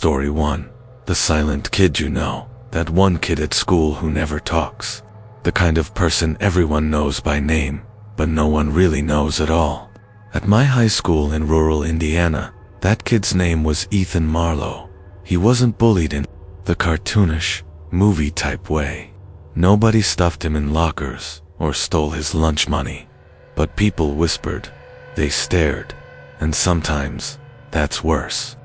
Story 1. The silent kid, you know. That one kid at school who never talks. The kind of person everyone knows by name, but no one really knows at all. At my high school in rural Indiana, that kid's name was Ethan Marlowe. He wasn't bullied in the cartoonish, movie-type way. Nobody stuffed him in lockers or stole his lunch money. But people whispered, they stared, and sometimes, that's worse.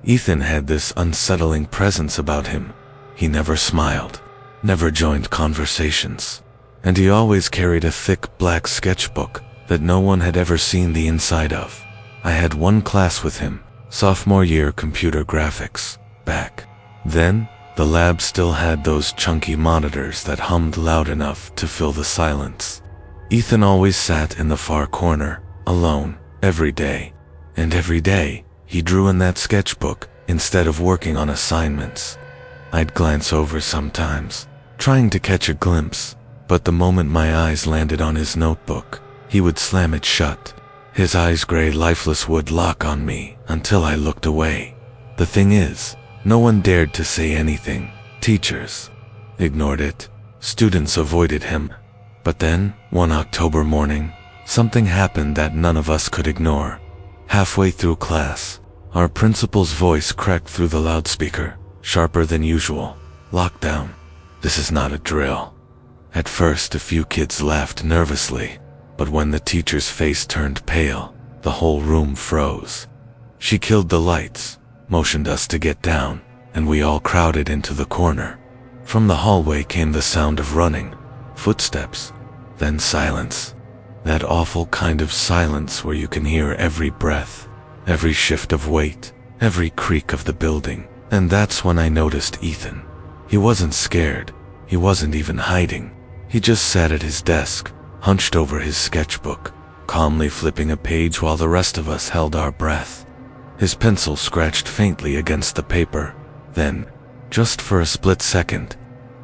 Ethan had this unsettling presence about him. He never smiled, never joined conversations, and he always carried a thick black sketchbook that no one had ever seen the inside of. I had one class with him, sophomore year computer graphics. Back then, the lab still had those chunky monitors that hummed loud enough to fill the silence. Ethan always sat in the far corner, alone, every day. And every day, he drew in that sketchbook instead of working on assignments. I'd glance over sometimes, trying to catch a glimpse, but the moment my eyes landed on his notebook, he would slam it shut. His eyes gray lifeless would lock on me until I looked away. The thing is, no one dared to say anything. Teachers ignored it. Students avoided him. But then, one October morning, something happened that none of us could ignore. Halfway through class, our principal's voice cracked through the loudspeaker, sharper than usual. Lockdown. This is not a drill. At first, a few kids laughed nervously, but when the teacher's face turned pale, the whole room froze. She killed the lights, motioned us to get down, and we all crowded into the corner. From the hallway came the sound of running, footsteps, then silence. That awful kind of silence where you can hear every breath, every shift of weight, every creak of the building. And that's when I noticed Ethan. He wasn't scared. He wasn't even hiding. He just sat at his desk, hunched over his sketchbook, calmly flipping a page while the rest of us held our breath. His pencil scratched faintly against the paper. Then, just for a split second,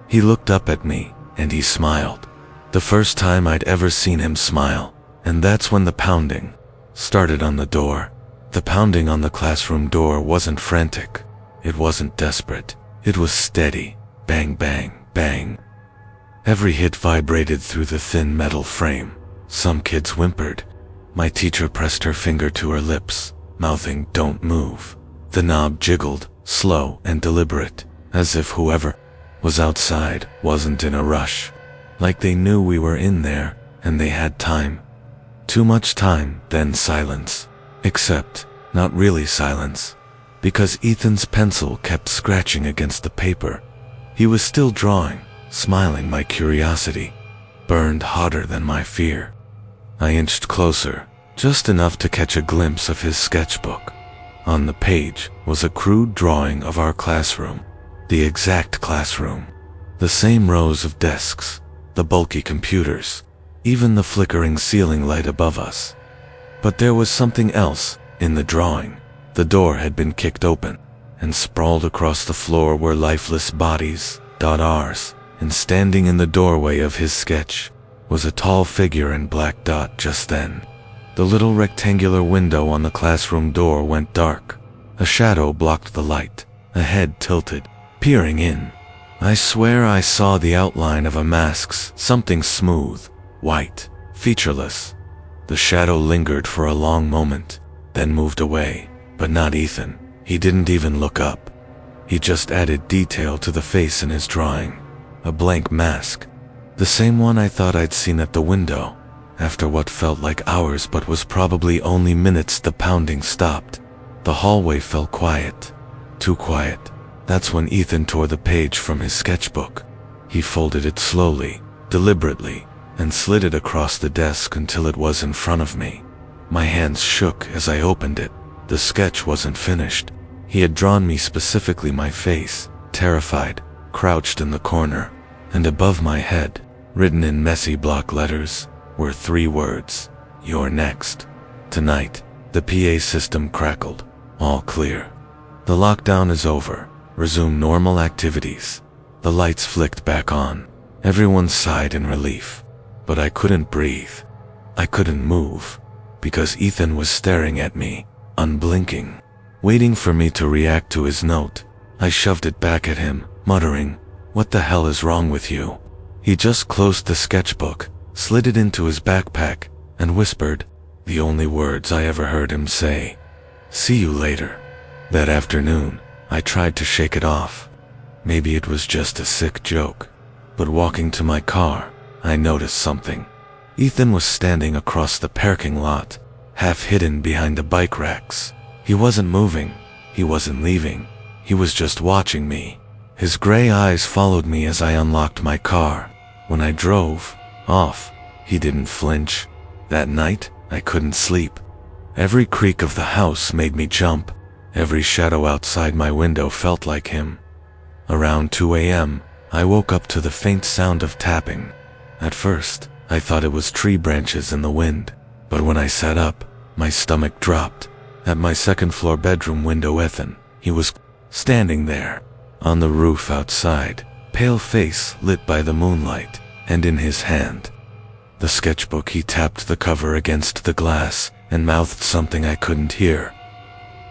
he looked up at me and he smiled. The first time I'd ever seen him smile, and that's when the pounding started on the door. The pounding on the classroom door wasn't frantic. It wasn't desperate. It was steady. Bang, bang, bang. Every hit vibrated through the thin metal frame. Some kids whimpered. My teacher pressed her finger to her lips, mouthing, "Don't move." The knob jiggled, slow and deliberate, as if whoever was outside wasn't in a rush. Like they knew we were in there, and they had time. Too much time, then silence. Except, not really silence, because Ethan's pencil kept scratching against the paper. He was still drawing, smiling. My curiosity burned hotter than my fear. I inched closer, just enough to catch a glimpse of his sketchbook. On the page was a crude drawing of our classroom, the exact classroom. The same rows of desks, the bulky computers, even the flickering ceiling light above us. But there was something else in the drawing. The door had been kicked open, and sprawled across the floor were lifeless bodies, ours, and standing in the doorway of his sketch was a tall figure in black dot. Just then, the little rectangular window on the classroom door went dark. A shadow blocked the light, a head tilted, peering in. I swear I saw the outline of a mask, something smooth, white, featureless. The shadow lingered for a long moment, then moved away, but not Ethan. He didn't even look up. He just added detail to the face in his drawing. A blank mask, the same one I thought I'd seen at the window. After what felt like hours but was probably only minutes, the pounding stopped. The hallway fell quiet, too quiet. That's when Ethan tore the page from his sketchbook. He folded it slowly, deliberately, and slid it across the desk until it was in front of me. My hands shook as I opened it. The sketch wasn't finished. He had drawn me, specifically my face, terrified, crouched in the corner, and above my head, written in messy block letters, were 3 words: "You're next." Tonight, the PA system crackled. All clear. The lockdown is over. Resume normal activities. The lights flicked back on. Everyone sighed in relief. But I couldn't breathe. I couldn't move, because Ethan was staring at me, unblinking. waiting for me to react to his note. I shoved it back at him, muttering, "What the hell is wrong with you?" He just closed the sketchbook, slid it into his backpack, and whispered, the only words I ever heard him say, "See you later." That afternoon, I tried to shake it off. Maybe it was just a sick joke. But walking to my car, I noticed something. Ethan was standing across the parking lot, half hidden behind the bike racks. He wasn't moving, he wasn't leaving, he was just watching me. His gray eyes followed me as I unlocked my car. When I drove off, he didn't flinch. That night, I couldn't sleep. Every creak of the house made me jump. Every shadow outside my window felt like him. Around 2 a.m., I woke up to the faint sound of tapping. At first, I thought it was tree branches in the wind, but when I sat up, my stomach dropped. At my second-floor bedroom window, Ethan, he was standing there, on the roof outside, pale face lit by the moonlight, and in his hand the sketchbook. He tapped the cover against the glass and mouthed something I couldn't hear.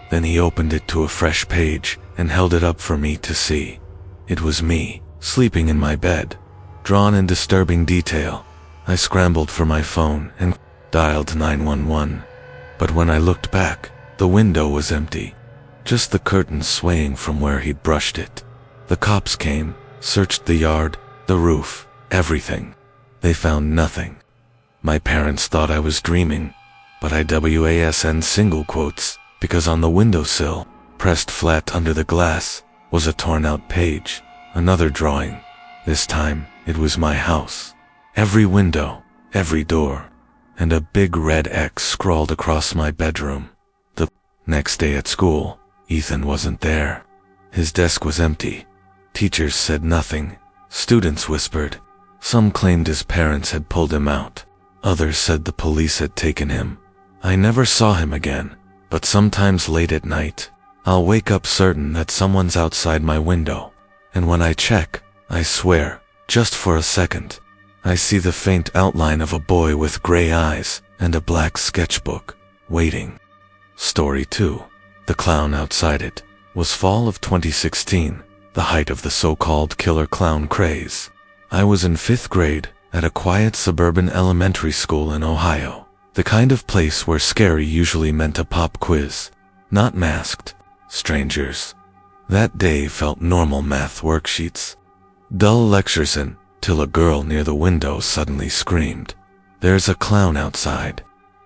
Then he opened it to a fresh page and held it up for me to see. It was me, sleeping in my bed, drawn in disturbing detail. I scrambled for my phone and dialed 911. But when I looked back, the window was empty, just the curtains swaying from where he'd brushed it. The cops came, searched the yard, the roof, everything. They found nothing. My parents thought I was dreaming, but I wasn single quotes, because on the windowsill, pressed flat under the glass, was a torn-out page, another drawing. This time, it was my house. Every window, every door, and a big red X scrawled across my bedroom. The next day at school, Ethan wasn't there. His desk was empty. Teachers said nothing. Students whispered. Some claimed his parents had pulled him out. Others said the police had taken him. I never saw him again, but sometimes late at night, I'll wake up certain that someone's outside my window. And when I check, I swear, just for a second, I see the faint outline of a boy with gray eyes and a black sketchbook, waiting. Story 2. The Clown Outside It. Was fall of 2016, the height of the so-called killer clown craze. I was in 5th grade at a quiet suburban elementary school in Ohio, the kind of place where scary usually meant a pop quiz, not masked strangers. That day felt normal math worksheets, dull lectures till a girl near the window suddenly screamed, "There's a clown outside."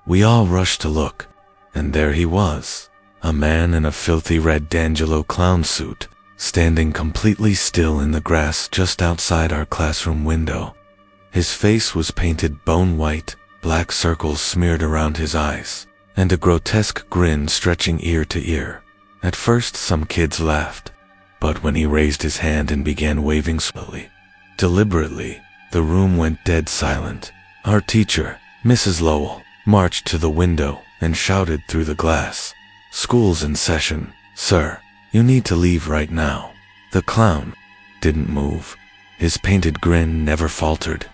We all rushed to look, and there he was, a man in a filthy red D'Angelo clown suit, standing completely still in the grass just outside our classroom window. His face was painted bone white, black circles smeared around his eyes, and a grotesque grin stretching ear to ear. At first some kids laughed, but when he raised his hand and began waving slowly, deliberately, the room went dead silent. Our teacher, Mrs. Lowell, marched to the window and shouted through the glass, "School's in session, sir. You need to leave right now." The clown didn't move. His painted grin never faltered.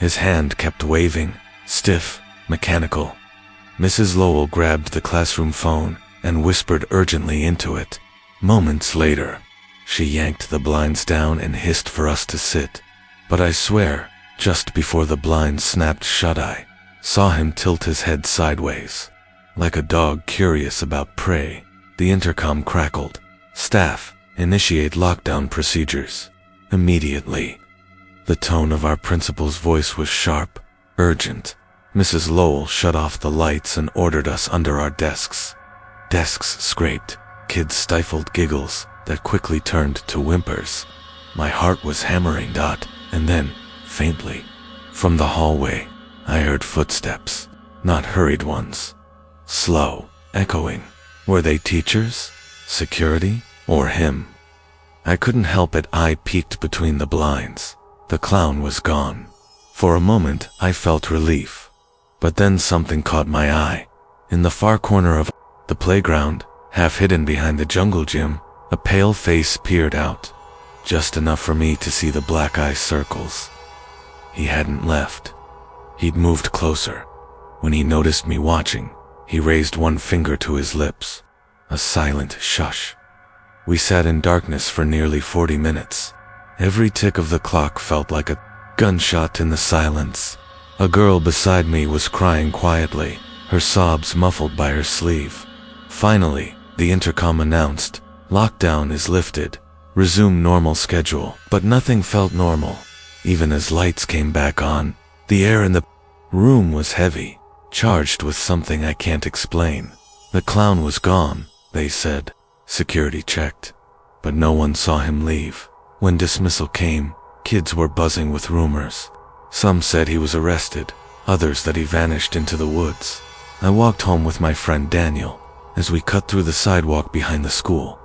His hand kept waving, stiff, mechanical. Mrs. Lowell grabbed the classroom phone and whispered urgently into it. Moments later, she yanked the blinds down and hissed for us to sit. But I swear, just before the blinds snapped shut, I saw him tilt his head sideways, like a dog curious about prey. The intercom crackled. "Staff, initiate lockdown procedures immediately." The tone of our principal's voice was sharp, urgent. Mrs. Lowell shut off the lights and ordered us under our desks. Desks scraped, kids stifled giggles that quickly turned to whimpers. My heart was hammering. And then, faintly, from the hallway, I heard footsteps, not hurried ones. Slow, echoing. Were they teachers, security, or him? I couldn't help it. I peeked between the blinds. The clown was gone. For a moment, I felt relief. But then something caught my eye. In the far corner of the playground, half hidden behind the jungle gym, a pale face peered out, just enough for me to see the black eye circles. He hadn't left. He'd moved closer. When he noticed me watching, he raised one finger to his lips. A silent shush. We sat in darkness for nearly 40 minutes. Every tick of the clock felt like a gunshot in the silence. A girl beside me was crying quietly, her sobs muffled by her sleeve. Finally, the intercom announced, "Lockdown is lifted. Resume normal schedule." But nothing felt normal. Even as lights came back on, the air in the room was heavy, charged with something I can't explain. The clown was gone, they said. Security checked, but no one saw him leave. When dismissal came, kids were buzzing with rumors. Some said he was arrested, others that he vanished into the woods. I walked home with my friend Daniel. As we cut through the sidewalk behind the school,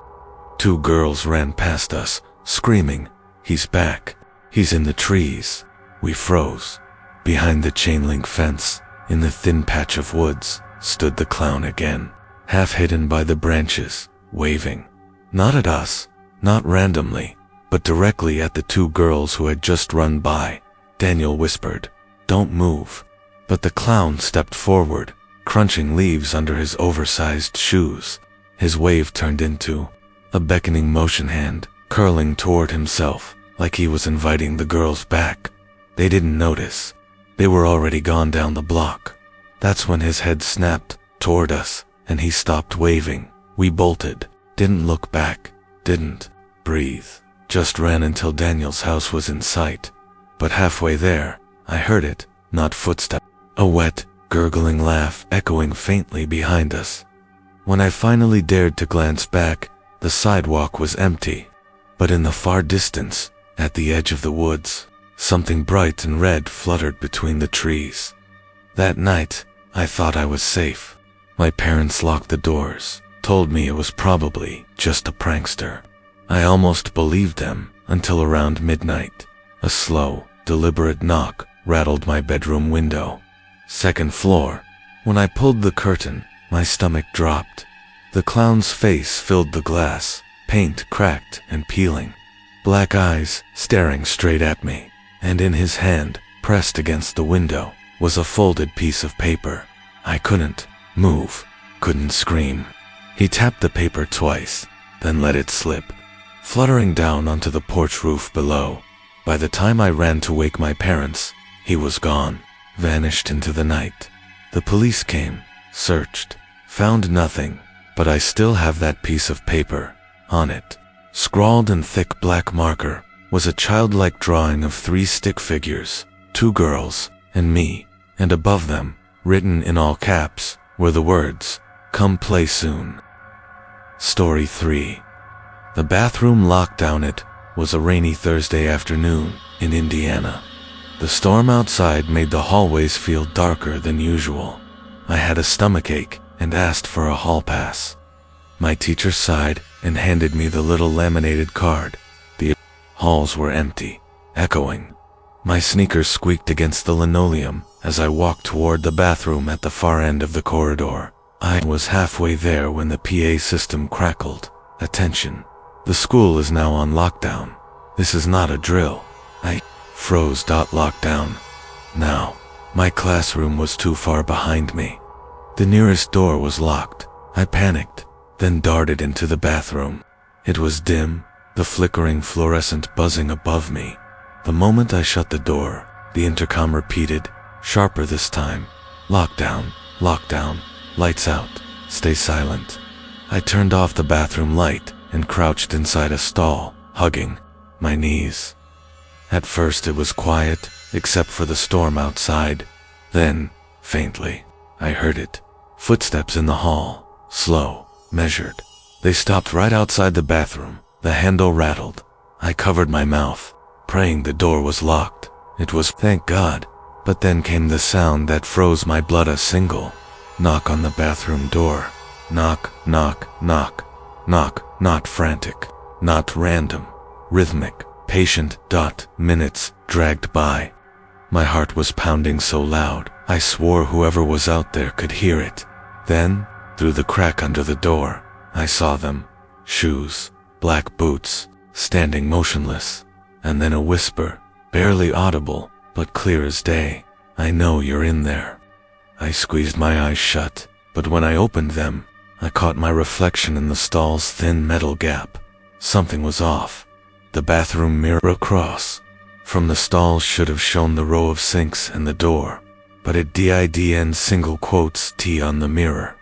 2 girls ran past us, screaming, "He's back. He's in the trees." We froze. Behind the chain-link fence, in the thin patch of woods, stood the clown again, half hidden by the branches, waving. Not at us, not randomly, but directly at the 2 girls who had just run by. Daniel whispered, "Don't move." But the clown stepped forward, crunching leaves under his oversized shoes. His wave turned into a beckoning motion hand, curling toward himself, like he was inviting the girls back. They didn't notice. They were already gone down the block. That's when his head snapped toward us, and he stopped waving. We bolted, didn't look back, didn't breathe, just ran until Daniel's house was in sight. But halfway there, I heard it, not footsteps, a wet, gurgling laugh echoing faintly behind us. When I finally dared to glance back, the sidewalk was empty. But in the far distance, at the edge of the woods, something bright and red fluttered between the trees. That night, I thought I was safe. My parents locked the doors, told me it was probably just a prankster. I almost believed them until around midnight. A slow, deliberate knock rattled my bedroom window. 2nd floor. When I pulled the curtain, my stomach dropped. The clown's face filled the glass, paint cracked and peeling. Black eyes staring straight at me, and in his hand, pressed against the window, was a folded piece of paper. I couldn't move, couldn't scream. He tapped the paper twice, then let it slip, fluttering down onto the porch roof below. By the time I ran to wake my parents, he was gone, vanished into the night. The police came, searched, found nothing, but I still have that piece of paper. On it, scrawled in thick black marker, was a childlike drawing of 3 stick figures, 2 girls, and me, and above them, written in all caps, were the words, "Come play soon." Story 3. The bathroom lockdown. It was a rainy Thursday afternoon in Indiana. The storm outside made the hallways feel darker than usual. I had a stomachache and asked for a hall pass. My teacher sighed and handed me the little laminated card. The halls were empty, echoing. My sneakers squeaked against the linoleum as I walked toward the bathroom at the far end of the corridor. I was halfway there when the PA system crackled. "Attention. The school is now on lockdown. This is not a drill." I froze. Lockdown. Now, my classroom was too far behind me. The nearest door was locked. I panicked, then darted into the bathroom. It was dim, the flickering fluorescent buzzing above me. The moment I shut the door, the intercom repeated, sharper this time, "Lockdown, lockdown, lights out, stay silent." I turned off the bathroom light and crouched inside a stall, hugging my knees. At first it was quiet, except for the storm outside. Then, faintly, I heard it. Footsteps in the hall, slow, measured. They stopped right outside the bathroom. The handle rattled. I covered my mouth, praying the door was locked. It was, thank God. But then came the sound that froze my blood. A single knock on the bathroom door. Knock, knock, knock. Knock, not frantic, not random, rhythmic, patient. Minutes dragged by. My heart was pounding so loud, I swore whoever was out there could hear it. Then, through the crack under the door, I saw them. Shoes, black boots, standing motionless. And then a whisper, barely audible, but clear as day. "I know you're in there." I squeezed my eyes shut, but when I opened them, I caught my reflection in the stall's thin metal gap. Something was off. The bathroom mirror across from the stall should have shown the row of sinks and the door, but it didn't single quotes T on the mirror.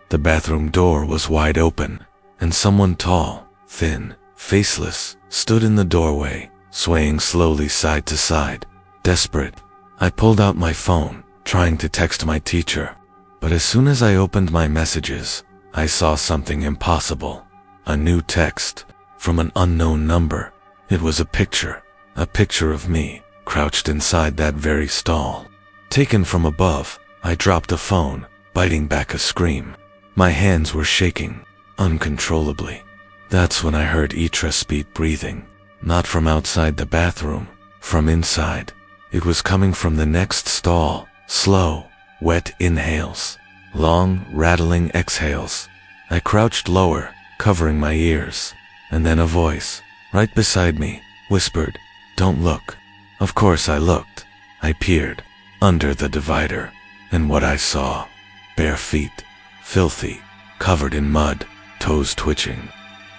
The bathroom door was wide open, and someone tall, thin, faceless, stood in the doorway, swaying slowly side to side. Desperate, I pulled out my phone, trying to text my teacher. But as soon as I opened my messages, I saw something impossible. A new text, from an unknown number. It was a picture of me, crouched inside that very stall. Taken from above, I dropped the phone, biting back a scream. My hands were shaking, uncontrollably. That's when I heard Itra's beat breathing. Not from outside the bathroom, from inside. It was coming from the next stall, slow, wet inhales, long, rattling exhales. I crouched lower, covering my ears, and then a voice, right beside me, whispered, "Don't look." Of course I looked. I peered, under the divider, and what I saw, bare feet, filthy, covered in mud, toes twitching.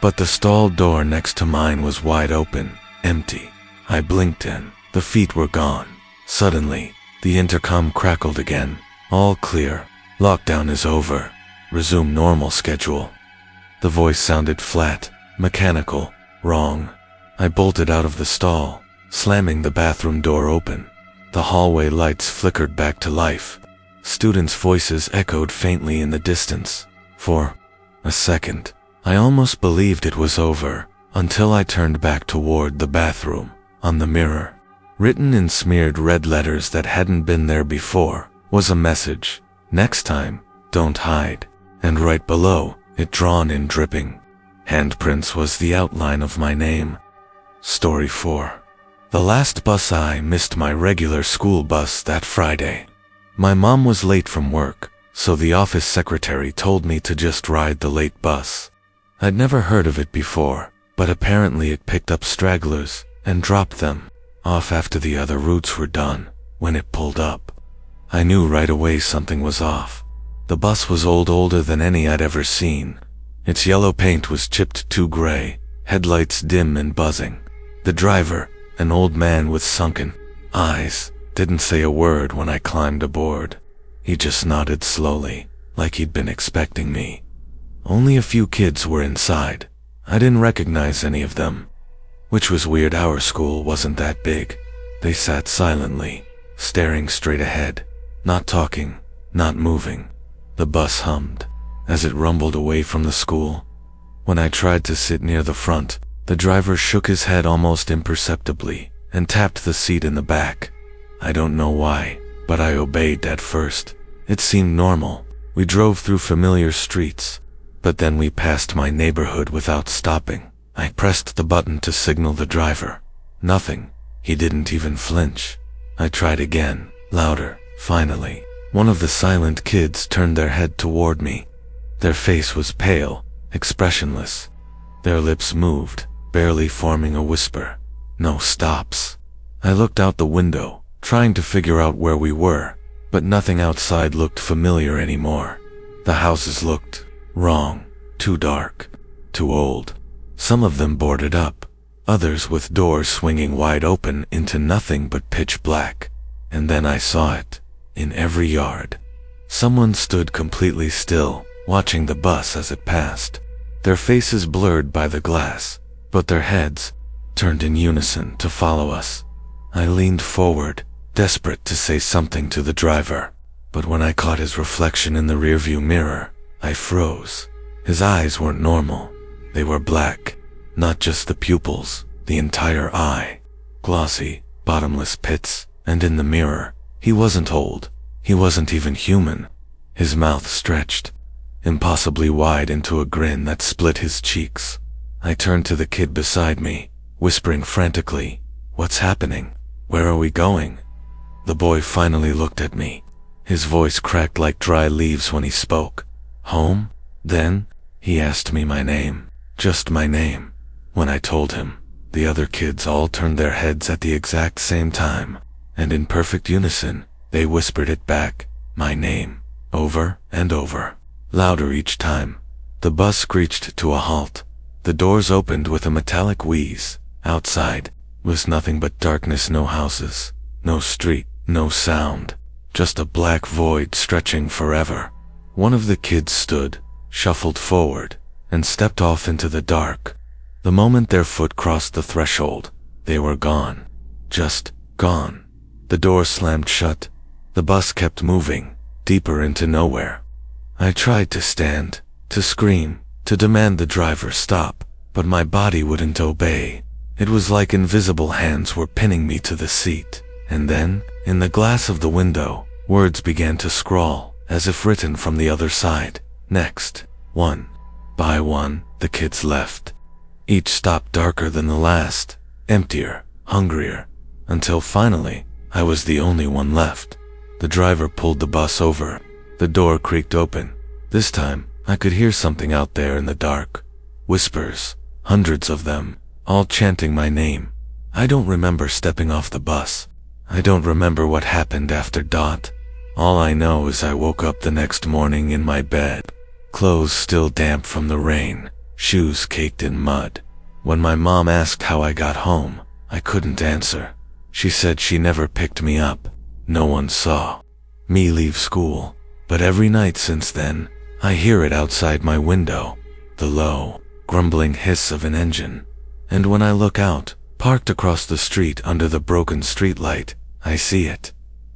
But the stall door next to mine was wide open, empty. I blinked in. The feet were gone. Suddenly, the intercom crackled again. "All clear. Lockdown is over. Resume normal schedule." The voice sounded flat, mechanical, wrong. I bolted out of the stall, slamming the bathroom door open. The hallway lights flickered back to life. Students' voices echoed faintly in the distance. For a second, I almost believed it was over, until I turned back toward the bathroom. On the mirror, written in smeared red letters that hadn't been there before, was a message. "Next time, don't hide." And right below, it drawn in dripping handprints was the outline of my name. Story 4. The last bus. I missed my regular school bus that Friday. My mom was late from work, so the office secretary told me to just ride the late bus. I'd never heard of it before, but apparently it picked up stragglers and dropped them off after the other routes were done. When it pulled up, I knew right away something was off. The bus was older than any I'd ever seen. Its yellow paint was chipped to gray, headlights dim and buzzing. The driver, an old man with sunken eyes, didn't say a word when I climbed aboard. He just nodded slowly, like he'd been expecting me. Only a few kids were inside. I didn't recognize any of them, which was weird. Our school wasn't that big. They sat silently, staring straight ahead, not talking, not moving. The bus hummed as it rumbled away from the school. When I tried to sit near the front, the driver shook his head almost imperceptibly and tapped the seat in the back. I don't know why, but I obeyed at first. It seemed normal. We drove through familiar streets, but then we passed my neighborhood without stopping. I pressed the button to signal the driver. Nothing. He didn't even flinch. I tried again, louder. Finally, one of the silent kids turned their head toward me. Their face was pale, expressionless. Their lips moved, barely forming a whisper. No stops. I looked out the window, trying to figure out where we were, but nothing outside looked familiar anymore. The houses looked wrong, too dark, too old. Some of them boarded up, others with doors swinging wide open into nothing but pitch black. And then I saw it. In every yard, someone stood completely still, watching the bus as it passed. Their faces blurred by the glass, but their heads turned in unison to follow us. I leaned forward, desperate to say something to the driver, but when I caught his reflection in the rearview mirror, I froze. His eyes weren't normal. They were black, not just the pupils, the entire eye. Glossy, bottomless pits, and in the mirror, he wasn't old. He wasn't even human. His mouth stretched impossibly wide into a grin that split his cheeks. I turned to the kid beside me, whispering frantically, "What's happening? Where are we going?" The boy finally looked at me. His voice cracked like dry leaves when he spoke. "Home?" Then, he asked me my name. Just my name. When I told him, the other kids all turned their heads at the exact same time, and in perfect unison, they whispered it back, my name, over and over, louder each time, The bus screeched to a halt. The doors opened with a metallic wheeze. Outside was nothing but darkness, no houses, no street, no sound, just a black void stretching forever. One of the kids stood, shuffled forward, and stepped off into the dark. The moment their foot crossed the threshold, they were gone. Just gone. The door slammed shut. The bus kept moving, deeper into nowhere. I tried to stand, to scream, to demand the driver stop, but my body wouldn't obey. It was like invisible hands were pinning me to the seat. And then, in the glass of the window, words began to scrawl, as if written from the other side. Next. One by one, the kids left. Each stop darker than the last, emptier, hungrier, until finally, I was the only one left. The driver pulled the bus over. The door creaked open. This time, I could hear something out there in the dark. Whispers, hundreds of them, all chanting my name. I don't remember stepping off the bus. I don't remember what happened after dot. All I know is I woke up the next morning in my bed. Clothes still damp from the rain, shoes caked in mud. When my mom asked how I got home, I couldn't answer. She said she never picked me up. No one saw me leave school. But every night since then, I hear it outside my window, the low, grumbling hiss of an engine. And when I look out, parked across the street under the broken streetlight, I see it.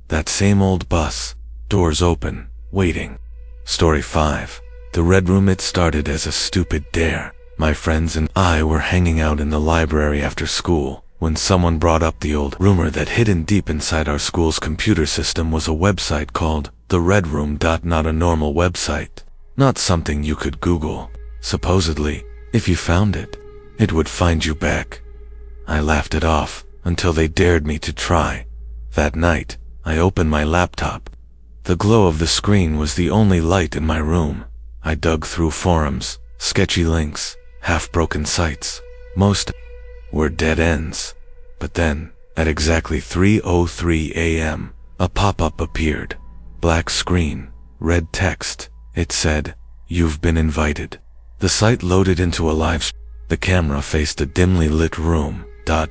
That same old bus, doors open, waiting. Story 5. The Red Room. It started as a stupid dare. My friends and I were hanging out in the library after school, when someone brought up the old rumor that hidden deep inside our school's computer system was a website called The Red Room. Not a normal website. Not something you could Google. Supposedly, if you found it, it would find you back. I laughed it off, until they dared me to try. That night, I opened my laptop. The glow of the screen was the only light in my room. I dug through forums, sketchy links, half-broken sites. Most were dead ends. But then, at exactly 3:03 a.m., a pop-up appeared. Black screen, red text. It said, "You've been invited." The site loaded into a live stream. The camera faced a dimly lit room.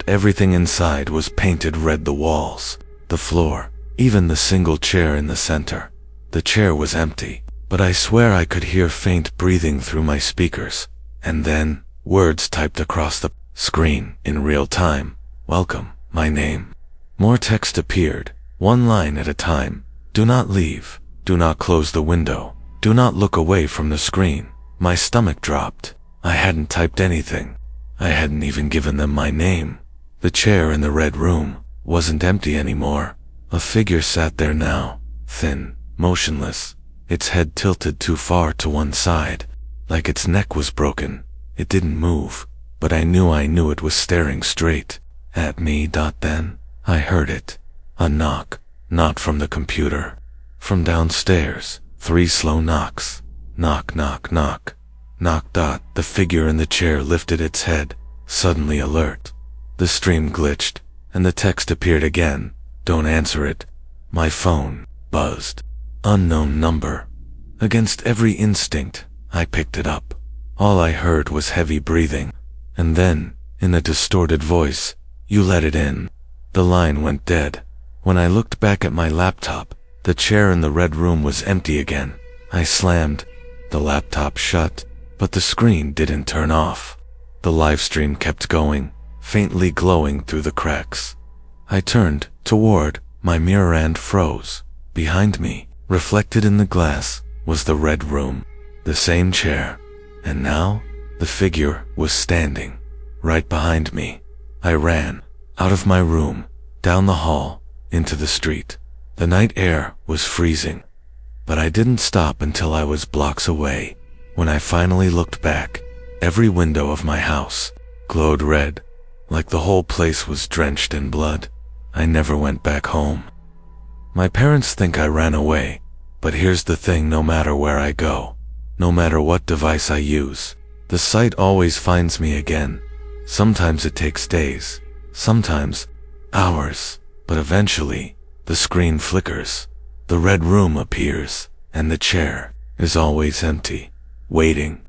Everything inside was painted red. The walls, the floor, even the single chair in the center. The chair was empty, but I swear I could hear faint breathing through my speakers. And then, words typed across the screen in real time. "Welcome, my name." More text appeared, one line at a time. "Do not leave. Do not close the window. Do not look away from the screen." My stomach dropped. I hadn't typed anything. I hadn't even given them my name. The chair in the Red Room wasn't empty anymore. A figure sat there now, thin, motionless, its head tilted too far to one side, like its neck was broken. It didn't move, but I knew it was staring straight at me. Then, I heard it. A knock. Not from the computer. From downstairs. 3 slow knocks. Knock, knock, knock. Knock. The figure in the chair lifted its head, suddenly alert. The stream glitched, and the text appeared again. "Don't answer it." My phone buzzed. Unknown number. Against every instinct, I picked it up. All I heard was heavy breathing. And then, in a distorted voice, "You let it in." The line went dead. When I looked back at my laptop, the chair in the Red Room was empty again. I slammed the laptop shut, but the screen didn't turn off. The livestream kept going, faintly glowing through the cracks. I turned toward my mirror and froze. Behind me, reflected in the glass, was the Red Room, the same chair. And now, the figure was standing right behind me. I ran out of my room, down the hall, into the street. The night air was freezing, but I didn't stop until I was blocks away. When I finally looked back, every window of my house glowed red, like the whole place was drenched in blood. I never went back home. My parents think I ran away, but here's the thing: no matter where I go, no matter what device I use, the site always finds me again. Sometimes it takes days, sometimes hours, but eventually, the screen flickers, the Red Room appears, and the chair is always empty, waiting.